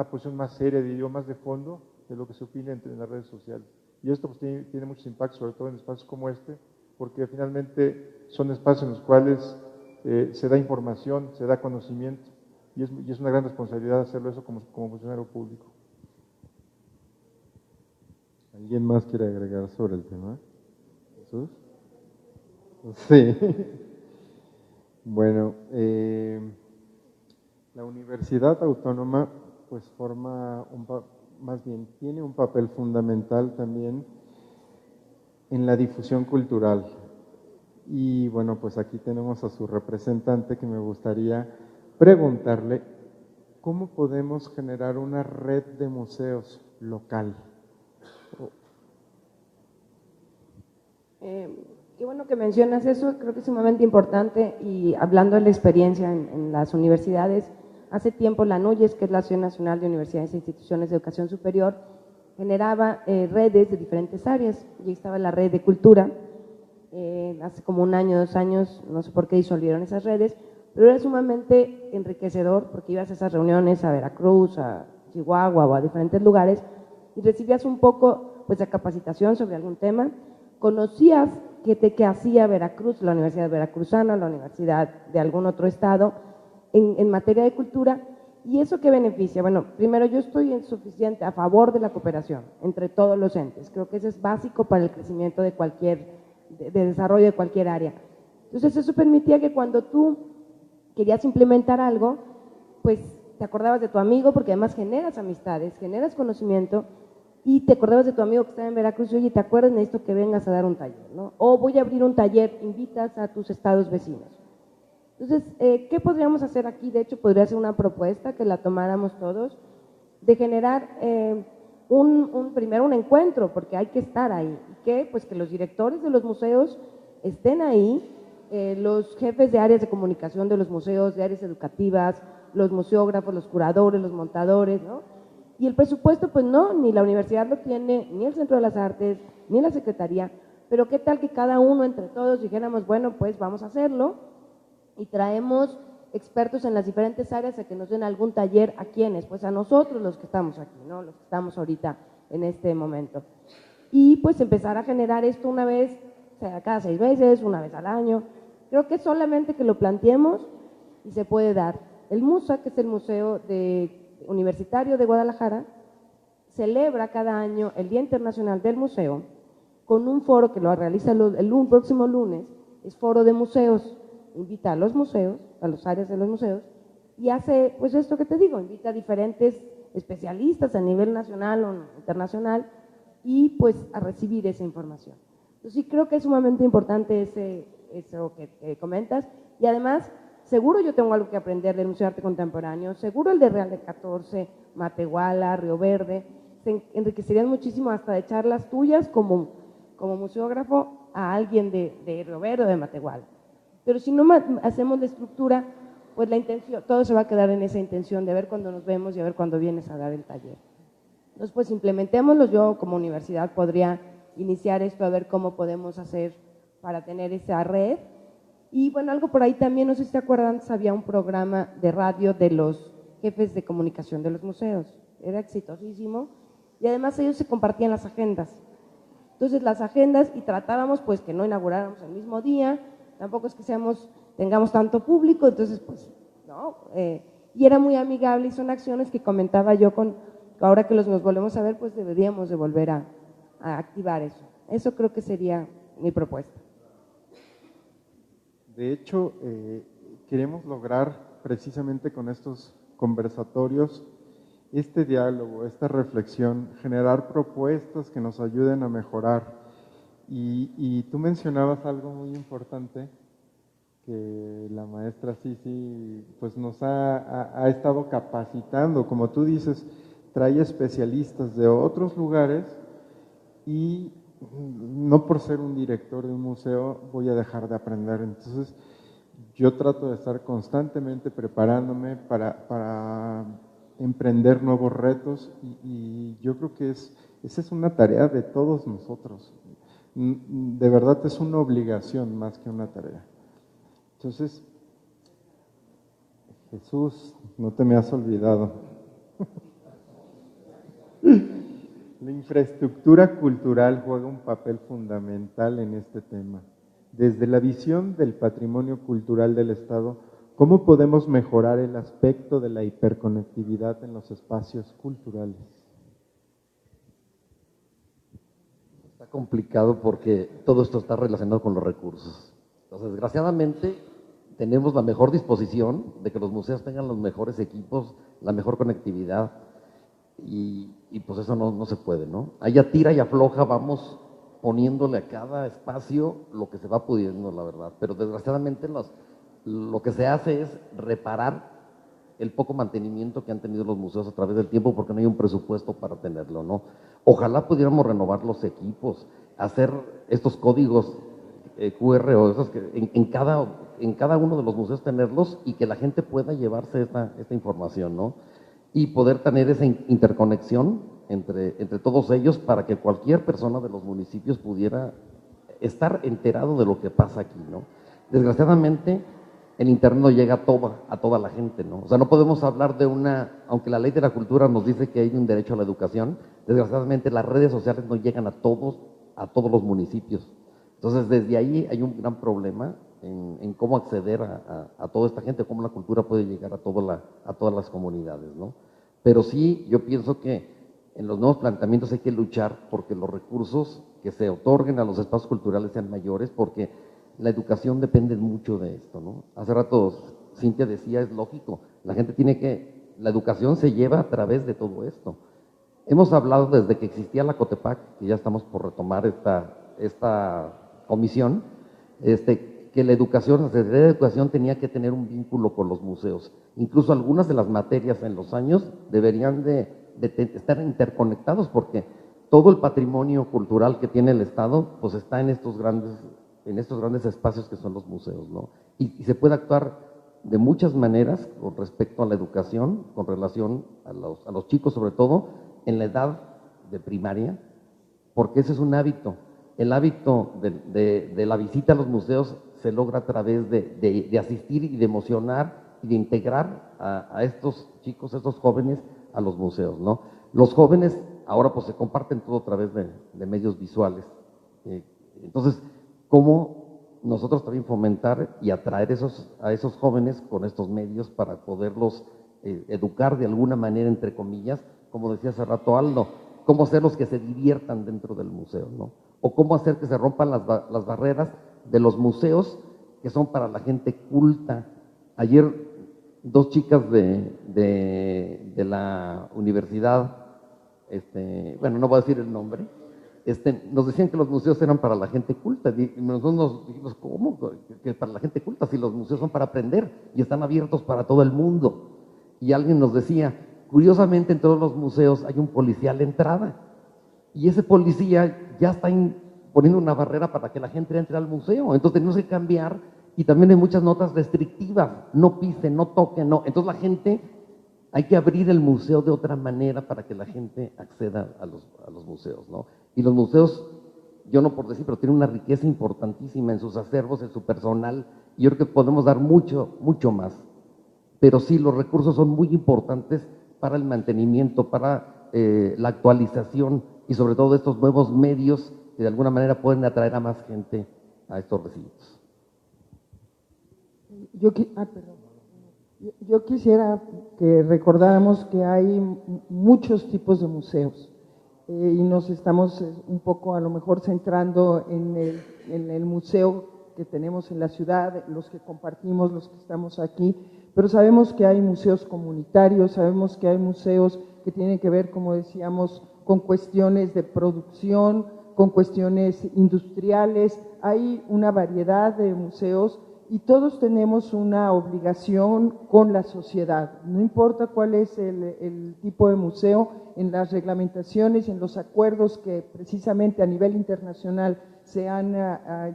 posición más seria, diría yo, más de fondo de lo que se opina en las redes sociales. Y esto pues tiene muchos impactos, sobre todo en espacios como este, porque finalmente son espacios en los cuales se da información, se da conocimiento, y es una gran responsabilidad hacerlo eso como funcionario público. ¿Alguien más quiere agregar sobre el tema? ¿Jesús? Sí. Bueno, la Universidad Autónoma pues tiene un papel fundamental también en la difusión cultural. Y bueno, pues aquí tenemos a su representante que me gustaría preguntarle, ¿cómo podemos generar una red de museos local? Qué bueno que mencionas eso, creo que es sumamente importante y hablando de la experiencia en las universidades, hace tiempo la NUYES, que es la Asociación Nacional de Universidades e Instituciones de Educación Superior, generaba redes de diferentes áreas, y ahí estaba la red de cultura, hace como un año, 2 años, no sé por qué disolvieron esas redes, pero era sumamente enriquecedor porque ibas a esas reuniones a Veracruz, a Chihuahua o a diferentes lugares y recibías un poco pues de capacitación sobre algún tema, conocías qué hacía Veracruz, la Universidad Veracruzana, la Universidad de algún otro estado en materia de cultura. ¿Y eso qué beneficia? Bueno, primero yo estoy suficiente a favor de la cooperación entre todos los entes, creo que eso es básico para el crecimiento de desarrollo de cualquier área. Entonces eso permitía que cuando tú querías implementar algo, pues te acordabas de tu amigo, porque además generas amistades, generas conocimiento, y te acordabas de tu amigo que estaba en Veracruz y oye, ¿te acuerdas? Necesito que vengas a dar un taller, ¿no? O voy a abrir un taller, invitas a tus estados vecinos. Entonces, ¿qué podríamos hacer aquí? De hecho, podría ser una propuesta que la tomáramos todos, de generar primero un encuentro, porque hay que estar ahí, pues que los directores de los museos estén ahí, los jefes de áreas de comunicación de los museos, de áreas educativas, los museógrafos, los curadores, los montadores, ¿no? Y el presupuesto, pues no, ni la universidad lo tiene, ni el Centro de las Artes, ni la Secretaría, pero qué tal que cada uno entre todos dijéramos, bueno, pues vamos a hacerlo y traemos expertos en las diferentes áreas a que nos den algún taller. ¿A quiénes? Pues a nosotros los que estamos aquí, ¿no? Los que estamos ahorita en este momento. y pues empezar a generar esto una vez, o sea, cada 6 meses, una vez al año. Creo que solamente que lo planteemos y se puede dar. El MUSA, que es el Museo Universitario de Guadalajara, celebra cada año el Día Internacional del Museo con un foro que lo realiza el próximo lunes, es foro de museos, invita a los museos, a las áreas de los museos, y hace pues esto que te digo, invita a diferentes especialistas a nivel nacional o internacional y pues a recibir esa información. Entonces sí creo que es sumamente importante eso que comentas, y además seguro yo tengo algo que aprender del Museo de Arte Contemporáneo, seguro el de Real de 14, Matehuala, Río Verde, se enriquecerían muchísimo hasta de charlas tuyas como museógrafo a alguien de Río Verde o de Matehuala. Pero si no hacemos la estructura, pues la intención, todo se va a quedar en esa intención de ver cuando nos vemos y a ver cuando vienes a dar el taller. Entonces, pues implementémoslo. Yo como universidad podría iniciar esto a ver cómo podemos hacer para tener esa red. Y bueno, algo por ahí también, no sé si te acuerdan, antes había un programa de radio de los jefes de comunicación de los museos. Era exitosísimo y además ellos se compartían las agendas. Entonces las agendas, y tratábamos pues que no inauguráramos el mismo día, tampoco es que tengamos tanto público, entonces pues no, y era muy amigable y son acciones que comentaba yo ahora que nos volvemos a ver, pues deberíamos de volver a activar eso. Eso creo que sería mi propuesta. De hecho, queremos lograr precisamente con estos conversatorios este diálogo, esta reflexión, generar propuestas que nos ayuden a mejorar. Y tú mencionabas algo muy importante, que la maestra Sisi pues nos ha estado capacitando, como tú dices, trae especialistas de otros lugares y no por ser un director de un museo voy a dejar de aprender. Entonces yo trato de estar constantemente preparándome para emprender nuevos retos y yo creo que esa es una tarea de todos nosotros. De verdad es una obligación más que una tarea. Entonces, Jesús, no te me has olvidado. La infraestructura cultural juega un papel fundamental en este tema. Desde la visión del patrimonio cultural del Estado, ¿cómo podemos mejorar el aspecto de la hiperconectividad en los espacios culturales? Está complicado porque todo esto está relacionado con los recursos. Entonces, desgraciadamente, tenemos la mejor disposición de que los museos tengan los mejores equipos, la mejor conectividad, y pues eso no se puede, ¿no? Allá tira y afloja, vamos poniéndole a cada espacio lo que se va pudiendo, la verdad. Pero desgraciadamente lo que se hace es reparar el poco mantenimiento que han tenido los museos a través del tiempo porque no hay un presupuesto para tenerlo, ¿no? Ojalá pudiéramos renovar los equipos, hacer estos códigos QR o esos que en cada uno de los museos tenerlos y que la gente pueda llevarse esta información, ¿no? Y poder tener esa interconexión entre todos ellos para que cualquier persona de los municipios pudiera estar enterado de lo que pasa aquí, ¿no? Desgraciadamente, el internet no llega a toda la gente, ¿no? O sea, no podemos hablar aunque la ley de la cultura nos dice que hay un derecho a la educación, desgraciadamente las redes sociales no llegan a todos los municipios. Entonces, desde ahí hay un gran problema en cómo acceder a toda esta gente, cómo la cultura puede llegar a todas las comunidades, ¿no? Pero sí, yo pienso que en los nuevos planteamientos hay que luchar porque los recursos que se otorguen a los espacios culturales sean mayores, porque la educación depende mucho de esto, ¿no? Hace rato Cintia decía, es lógico, la educación se lleva a través de todo esto. Hemos hablado desde que existía la COTEPAC, que ya estamos por retomar esta comisión, que la Secretaría de Educación tenía que tener un vínculo con los museos. Incluso algunas de las materias en los años deberían de estar interconectados porque todo el patrimonio cultural que tiene el Estado pues está en estos grandes espacios que son los museos, ¿no? Y se puede actuar de muchas maneras con respecto a la educación, con relación a los chicos, sobre todo en la edad de primaria, porque ese es un hábito. El hábito de la visita a los museos se logra a través de asistir y de emocionar y de integrar a estos chicos, a estos jóvenes a los museos, ¿no? Los jóvenes ahora pues se comparten todo a través de medios visuales. Entonces, ¿cómo nosotros también fomentar y atraer a esos jóvenes con estos medios para poderlos educar de alguna manera, entre comillas, como decía hace rato Aldo, cómo hacerlos que se diviertan dentro del museo, ¿no? O cómo hacer que se rompan las barreras de los museos que son para la gente culta. Ayer dos chicas de la universidad, bueno, no voy a decir el nombre, nos decían que los museos eran para la gente culta. Y nosotros nos dijimos, ¿cómo? Que para la gente culta, si los museos son para aprender y están abiertos para todo el mundo. Y alguien nos decía, curiosamente en todos los museos hay un policía a la entrada, y ese policía ya está poniendo una barrera para que la gente entre al museo. Entonces tenemos que cambiar, y también hay muchas notas restrictivas, no pisen, no toquen, no. Entonces la gente, hay que abrir el museo de otra manera para que la gente acceda a los museos, ¿no? Y los museos, yo no por decir, pero tienen una riqueza importantísima en sus acervos, en su personal, y yo creo que podemos dar mucho, mucho más. Pero sí, los recursos son muy importantes para el mantenimiento, para la actualización y sobre todo estos nuevos medios que de alguna manera pueden atraer a más gente a estos recintos. Yo quisiera que recordáramos que hay muchos tipos de museos y nos estamos un poco a lo mejor centrando en el museo que tenemos en la ciudad, los que compartimos, los que estamos aquí, pero sabemos que hay museos comunitarios, sabemos que hay museos que tienen que ver, como decíamos, con cuestiones de producción, con cuestiones industriales. Hay una variedad de museos y todos tenemos una obligación con la sociedad. No importa cuál es el tipo de museo, en las reglamentaciones, en los acuerdos que precisamente a nivel internacional se han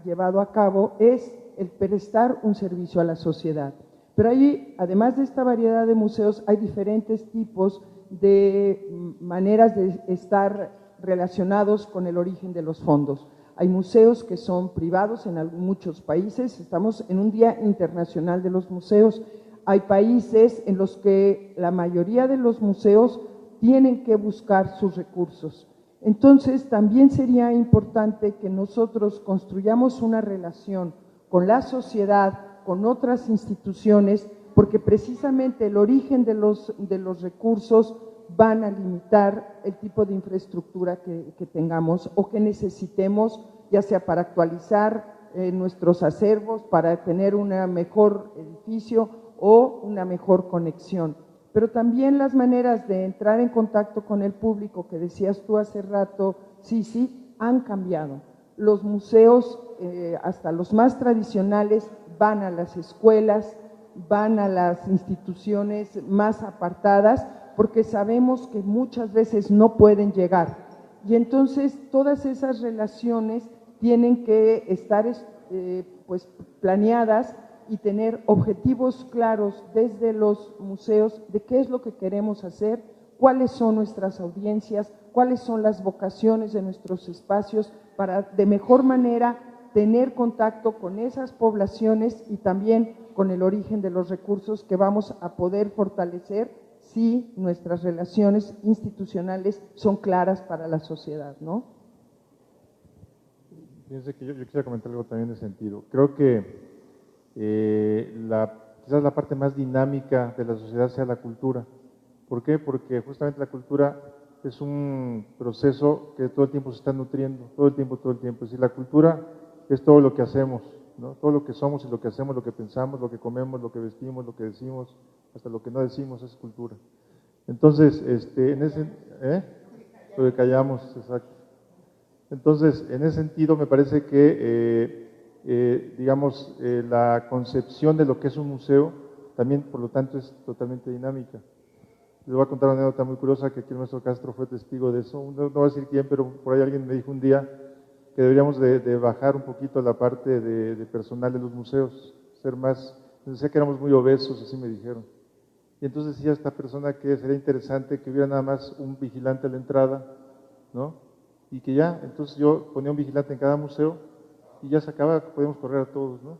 llevado a cabo, es el prestar un servicio a la sociedad. Pero ahí, además de esta variedad de museos, hay diferentes tipos de maneras de estar relacionados con el origen de los fondos. Hay museos que son privados en muchos países, estamos en un Día Internacional de los Museos. Hay países en los que la mayoría de los museos tienen que buscar sus recursos. Entonces, también sería importante que nosotros construyamos una relación con la sociedad, con otras instituciones, porque precisamente el origen de los recursos van a limitar el tipo de infraestructura que tengamos o que necesitemos, ya sea para actualizar nuestros acervos, para tener un mejor edificio o una mejor conexión. Pero también las maneras de entrar en contacto con el público, que decías tú hace rato, sí, han cambiado. Los museos, hasta los más tradicionales, van a las escuelas, van a las instituciones más apartadas, porque sabemos que muchas veces no pueden llegar. Y entonces todas esas relaciones tienen que estar pues planeadas y tener objetivos claros desde los museos de qué es lo que queremos hacer, cuáles son nuestras audiencias, cuáles son las vocaciones de nuestros espacios, para de mejor manera tener contacto con esas poblaciones y también con el origen de los recursos que vamos a poder fortalecer si nuestras relaciones institucionales son claras para la sociedad, ¿no? Fíjense que yo quisiera comentar algo también de sentido. Creo que quizás la parte más dinámica de la sociedad sea la cultura. ¿Por qué? Porque justamente la cultura es un proceso que todo el tiempo se está nutriendo, todo el tiempo. Es decir, la cultura es todo lo que hacemos, ¿no? Todo lo que somos y lo que hacemos, lo que pensamos, lo que comemos, lo que vestimos, lo que decimos, hasta lo que no decimos es cultura. Entonces, lo que callamos, exacto. Entonces, en ese sentido, me parece que la concepción de lo que es un museo también, por lo tanto, es totalmente dinámica. Les voy a contar una anécdota muy curiosa que aquí el maestro Castro fue testigo de eso. No voy a decir quién, pero por ahí alguien me dijo un día que deberíamos de bajar un poquito la parte de personal de los museos, ser más, decía que éramos muy obesos, así me dijeron. Y entonces decía esta persona que sería interesante que hubiera nada más un vigilante a la entrada, ¿no? Y que ya, entonces yo ponía un vigilante en cada museo y ya se acaba, podíamos correr a todos, ¿no?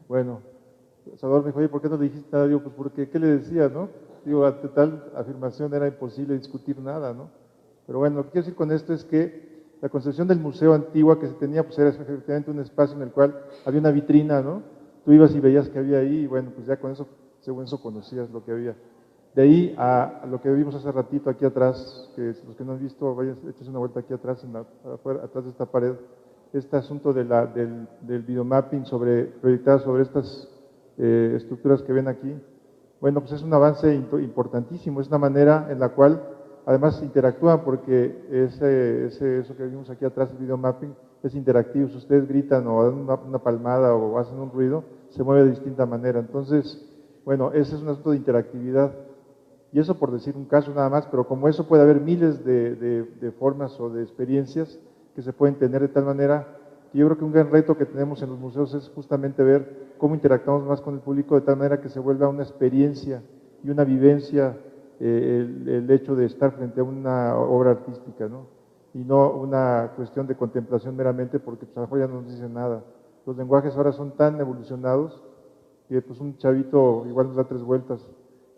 Bueno, Salvador me dijo, oye, ¿por qué no le dijiste nada? Digo, pues porque, ¿qué le decía, no? Digo, ante tal afirmación era imposible discutir nada, ¿no? Pero bueno, lo que quiero decir con esto es que la concepción del museo antigua que se tenía, pues era efectivamente un espacio en el cual había una vitrina, ¿no? Tú ibas y veías que había ahí, y bueno, pues ya con eso, según eso conocías lo que había. De ahí a lo que vimos hace ratito aquí atrás, que los que no han visto, vayan, échense una vuelta aquí atrás, atrás de esta pared, este asunto del videomapping proyectado sobre estas estructuras que ven aquí. Bueno, pues es un avance importantísimo, es una manera en la cual además interactúan, porque eso que vimos aquí atrás, el videomapping, es interactivo. Si ustedes gritan o dan una palmada o hacen un ruido, se mueve de distinta manera. Entonces, bueno, ese es un asunto de interactividad. Y eso por decir un caso nada más, pero como eso puede haber miles de formas o de experiencias que se pueden tener de tal manera que yo creo que un gran reto que tenemos en los museos es justamente ver cómo interactuamos más con el público de tal manera que se vuelva una experiencia y una vivencia el hecho de estar frente a una obra artística, ¿no? Y no una cuestión de contemplación meramente, porque pues, a lo mejor ya no nos dice nada. Los lenguajes ahora son tan evolucionados que pues un chavito igual nos da 3 vueltas.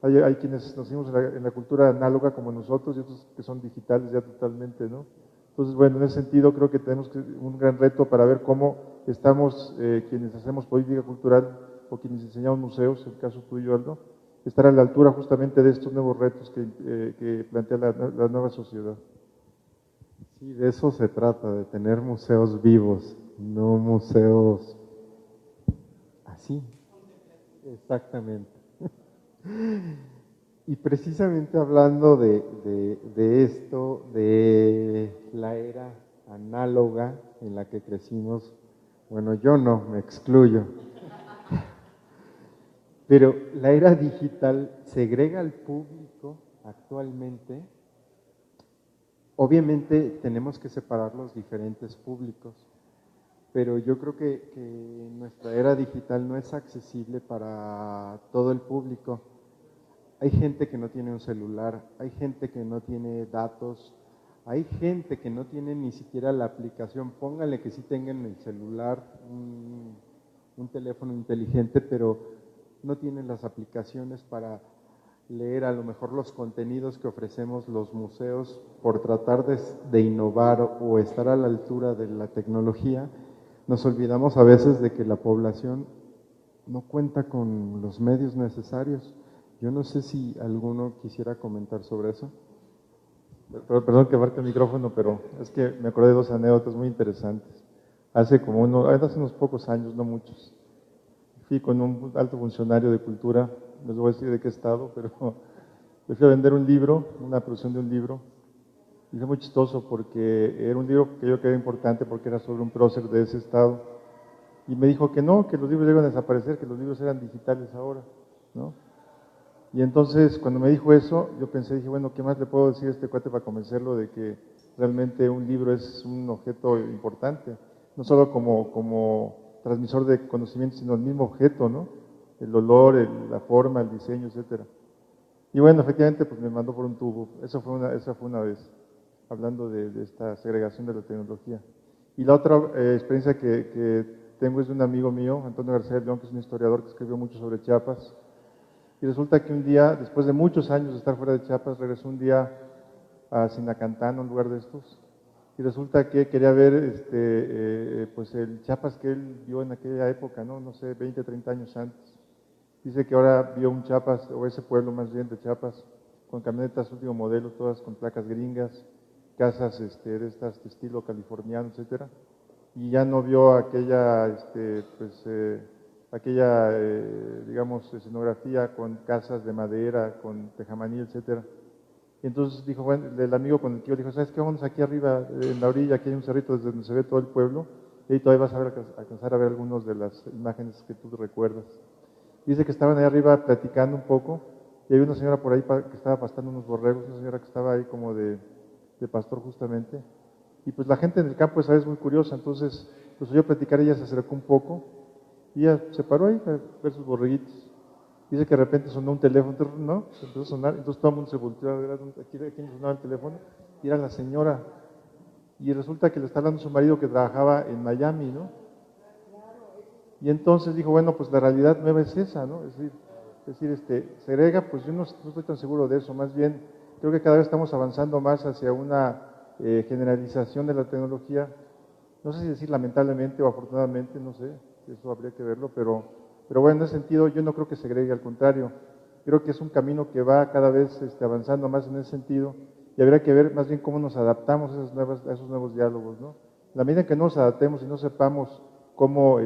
Hay quienes nacimos en la cultura análoga como nosotros y otros que son digitales ya totalmente, ¿no? Entonces, bueno, en ese sentido creo que tenemos un gran reto para ver cómo estamos, quienes hacemos política cultural o quienes diseñamos museos, en el caso tuyo, Aldo, estar a la altura justamente de estos nuevos retos que plantea la nueva sociedad. Sí, de eso se trata, de tener museos vivos, no museos así. Exactamente. Y precisamente hablando de esto, de la era análoga en la que crecimos, bueno, yo no, me excluyo, pero la era digital segrega al público actualmente. Obviamente tenemos que separar los diferentes públicos, pero yo creo que nuestra era digital no es accesible para todo el público. Hay gente que no tiene un celular, hay gente que no tiene datos, hay gente que no tiene ni siquiera la aplicación. Pónganle que sí tengan el celular, un teléfono inteligente, pero no tienen las aplicaciones para leer a lo mejor los contenidos que ofrecemos los museos por tratar de innovar o estar a la altura de la tecnología. Nos olvidamos a veces de que la población no cuenta con los medios necesarios. Yo no sé si alguno quisiera comentar sobre eso. Perdón que marque el micrófono, pero es que me acordé de 2 anécdotas muy interesantes. Hace unos pocos años, no muchos, fui con un alto funcionario de cultura, no les voy a decir de qué estado, pero le fui a vender un libro, una producción de un libro, y fue muy chistoso porque era un libro que yo creía importante porque era sobre un prócer de ese estado, y me dijo que no, que los libros iban a desaparecer, que los libros eran digitales ahora, ¿no? Y entonces, cuando me dijo eso, yo dije, bueno, ¿qué más le puedo decir a este cuate para convencerlo de que realmente un libro es un objeto importante? No solo como transmisor de conocimiento, sino el mismo objeto, ¿no? El olor, la forma, el diseño, etcétera. Y bueno, efectivamente, pues me mandó por un tubo. Esa fue una vez, hablando de esta segregación de la tecnología. Y la otra experiencia que tengo es de un amigo mío, Antonio García de León, que es un historiador que escribió mucho sobre Chiapas. Y resulta que un día, después de muchos años de estar fuera de Chiapas, regresó un día a Sinacantán, un lugar de estos, y resulta que quería ver pues el Chiapas que él vio en aquella época, no sé, 20, 30 años antes. Dice que ahora vio un Chiapas, o ese pueblo más bien de Chiapas, con camionetas último modelo, todas con placas gringas, casas de estas de estilo californiano, etcétera, y ya no vio aquella digamos, escenografía con casas de madera, con tejamaní, etcétera. Y entonces dijo, bueno, el amigo con el que yo dijo, ¿sabes qué? Vamos aquí arriba, en la orilla, aquí hay un cerrito desde donde se ve todo el pueblo, y ahí todavía vas a alcanzar a ver algunas de las imágenes que tú recuerdas. Dice que estaban ahí arriba platicando un poco, y había una señora por ahí que estaba pastando unos borregos, una señora que estaba ahí como de pastor justamente, y pues la gente en el campo esa vez muy curiosa, entonces pues oyó platicar, ella se acercó un poco, y ella se paró ahí a ver sus borreguitos. Dice que de repente sonó un teléfono, ¿no? Empezó a sonar, entonces todo el mundo se volteó a ver a quién sonaba el teléfono, y era la señora. Y resulta que le está hablando su marido que trabajaba en Miami, ¿no? Y entonces dijo, bueno, pues la realidad nueva es esa, ¿no? Es decir, segrega, pues yo no estoy tan seguro de eso, más bien creo que cada vez estamos avanzando más hacia una generalización de la tecnología, no sé si decir lamentablemente o afortunadamente, no sé, eso habría que verlo, pero bueno, en ese sentido yo no creo que segregue, al contrario, creo que es un camino que va cada vez avanzando más en ese sentido y habría que ver más bien cómo nos adaptamos a esos nuevos diálogos, ¿no? La medida en que no nos adaptemos y no sepamos cómo,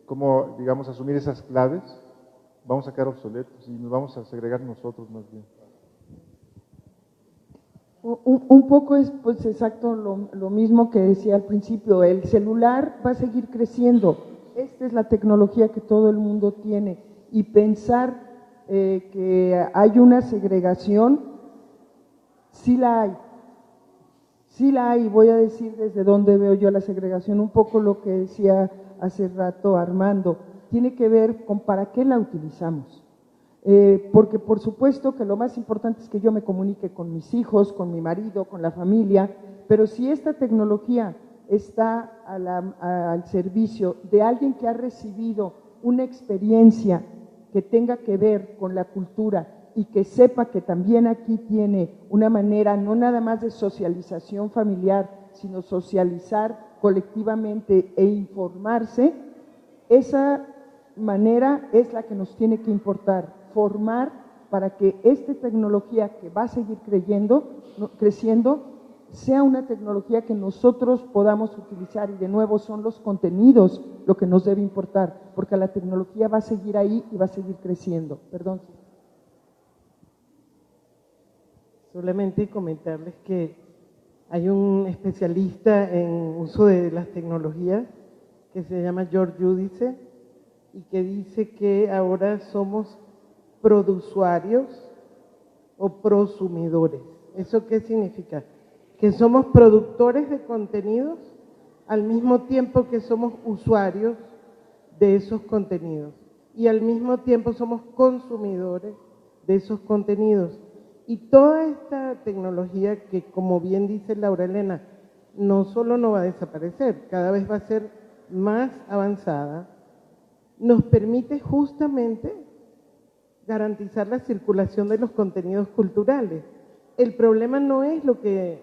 cómo, digamos, asumir esas claves, vamos a quedar obsoletos y nos vamos a segregar nosotros más bien. Un poco es pues exacto lo mismo que decía al principio, el celular va a seguir creciendo, esta es la tecnología que todo el mundo tiene y pensar que hay una segregación, sí la hay, voy a decir desde dónde veo yo la segregación, un poco lo que decía hace rato Armando, tiene que ver con para qué la utilizamos. Porque por supuesto que lo más importante es que yo me comunique con mis hijos, con mi marido, con la familia, pero si esta tecnología está al servicio de alguien que ha recibido una experiencia que tenga que ver con la cultura y que sepa que también aquí tiene una manera no nada más de socialización familiar, sino socializar colectivamente e informarse, esa manera es la que nos tiene que importar, formar para que esta tecnología que va a seguir creciendo sea una tecnología que nosotros podamos utilizar y de nuevo son los contenidos lo que nos debe importar, porque la tecnología va a seguir ahí y va a seguir creciendo. Perdón. Solamente comentarles que hay un especialista en uso de las tecnologías que se llama George Giudice y que dice que ahora somos produsuarios o prosumidores. ¿Eso qué significa? Que somos productores de contenidos al mismo tiempo que somos usuarios de esos contenidos y al mismo tiempo somos consumidores de esos contenidos. Y toda esta tecnología que, como bien dice Laura Elena, no solo no va a desaparecer, cada vez va a ser más avanzada, nos permite justamente garantizar la circulación de los contenidos culturales. El problema no es lo que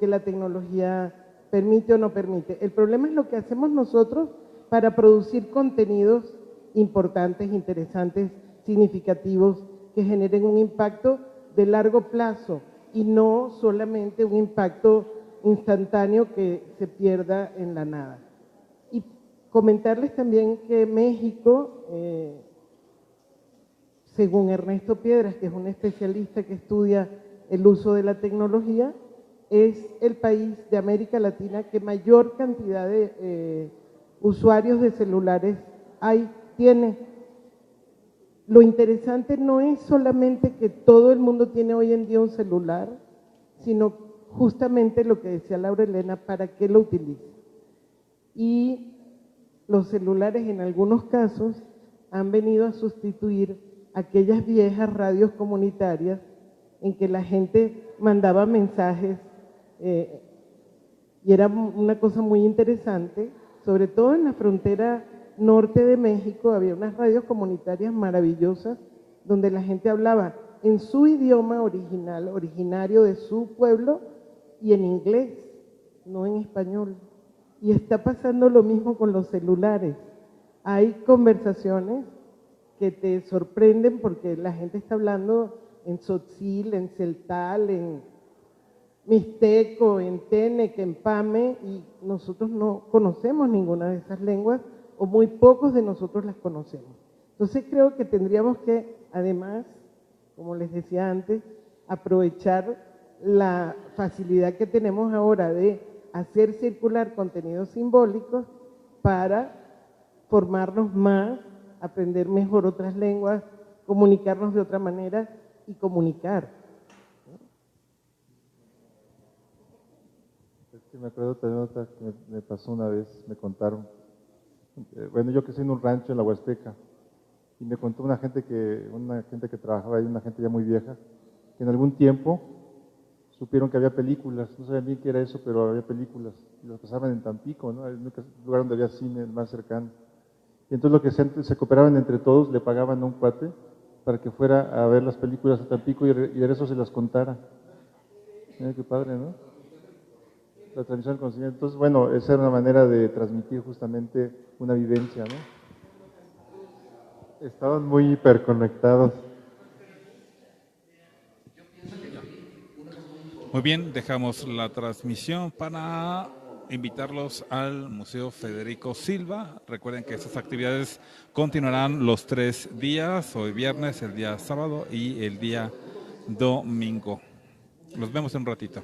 la tecnología permite o no permite, el problema es lo que hacemos nosotros para producir contenidos importantes, interesantes, significativos, que generen un impacto de largo plazo y no solamente un impacto instantáneo que se pierda en la nada. Y comentarles también que México, según Ernesto Piedras, que es un especialista que estudia el uso de la tecnología, es el país de América Latina que mayor cantidad de usuarios de celulares tiene. Lo interesante no es solamente que todo el mundo tiene hoy en día un celular, sino justamente lo que decía Laura Elena, para qué lo utiliza. Y los celulares en algunos casos han venido a sustituir aquellas viejas radios comunitarias en que la gente mandaba mensajes y era una cosa muy interesante, sobre todo en la frontera norte de México había unas radios comunitarias maravillosas donde la gente hablaba en su idioma original, originario de su pueblo y en inglés, no en español. Y está pasando lo mismo con los celulares. Hay conversaciones que te sorprenden porque la gente está hablando en tzotzil, en celtal, en mixteco, en tenec, en pame, y nosotros no conocemos ninguna de esas lenguas, o muy pocos de nosotros las conocemos. Entonces creo que tendríamos que, además, como les decía antes, aprovechar la facilidad que tenemos ahora de hacer circular contenidos simbólicos para formarnos más, aprender mejor otras lenguas, comunicarnos de otra manera y comunicar. Es que me acuerdo de una nota que me pasó una vez, me contaron. Bueno, yo crecí en un rancho en la Huasteca y me contó una gente que trabajaba ahí, una gente ya muy vieja, que en algún tiempo supieron que había películas, no sabían bien qué era eso, pero había películas, y las pasaban en Tampico, ¿no? El único lugar donde había cine, el más cercano. Y entonces lo que se cooperaban entre todos, le pagaban a un cuate para que fuera a ver las películas a Tampico y de eso se las contara. Mira qué padre, ¿no? La transmisión del conocimiento. Entonces, bueno, esa era una manera de transmitir justamente una vivencia, ¿no? Estaban muy hiperconectados. Muy bien, dejamos la transmisión para invitarlos al Museo Federico Silva. Recuerden que estas actividades continuarán los 3 días, hoy viernes, el día sábado y el día domingo. Los vemos en un ratito.